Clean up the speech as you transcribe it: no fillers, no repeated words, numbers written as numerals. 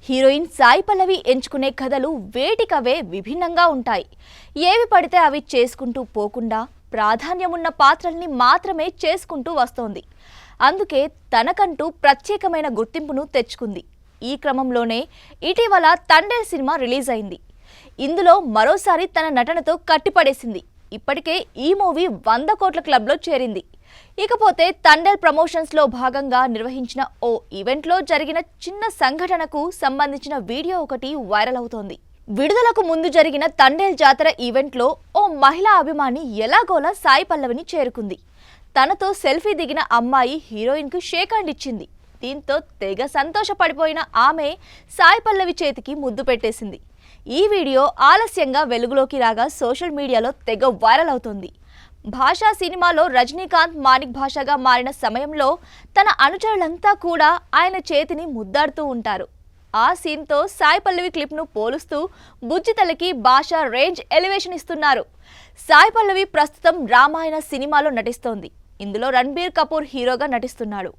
Heroine Sai Pallavi ఎంచుకునే కథలు వేటికవే విభిన్నంగా ఉంటాయి. ఏవి పడితే అవి చేసుకుంటూ పోకుండా ప్రాధాన్యమున్న పాత్రల్ని మాత్రమే చేసుకుంటూ వస్తోంది. అందుకే తనకంటూ ప్రత్యేకమైన గుర్తింపును తెచ్చుకుంది. ఈ క్రమంలోనే ఇటీవల తండేల్ సినిమా రిలీజ్ అయింది. ఇందులో మరోసారి తన నటనతో కట్టిపడేసింది. ఇప్పటికే ఈ మూవీ 100 కోట్ల క్లబ్లో చేరింది. ఇకపోతే తండేల్ ప్రమోషన్స్లో భాగంగా నిర్వహించిన ఓ ఈవెంట్లో జరిగిన చిన్న సంఘటనకు సంబంధించిన వీడియో ఒకటి వైరల్ అవుతోంది. విడుదలకు ముందు జరిగిన తండేల్ జాతర ఈవెంట్లో ఓ మహిళా అభిమాని ఎలాగోలా సాయి పల్లవిని చేరుకుంది. తనతో సెల్ఫీ దిగిన అమ్మాయి హీరోయిన్కు షేక్ హ్యాండ్ ఇచ్చింది. దీంతో తెగ సంతోషపడిపోయిన ఆమె సాయి పల్లవి చేతికి ముద్దు పెట్టేసింది. ఈ వీడియో ఆలస్యంగా వెలుగులోకి రాగా సోషల్ మీడియాలో తెగ వైరల్ అవుతోంది. భాషా సినిమాలో రజనీకాంత్ మాణిక్ భాషగా మారిన సమయంలో తన అనుచరులంతా కూడా ఆయన చేతిని ముద్దాడుతూ ఉంటారు. ఆ సీన్తో సాయి పల్లవి క్లిప్ను పోలుస్తూ బుజ్జితలకి భాష రేంజ్ ఎలివేషన్ ఇస్తున్నారు. సాయి పల్లవి ప్రస్తుతం రామాయణ సినిమాలో నటిస్తోంది. ఇందులో రణబీర్ కపూర్ హీరోగా నటిస్తున్నాడు.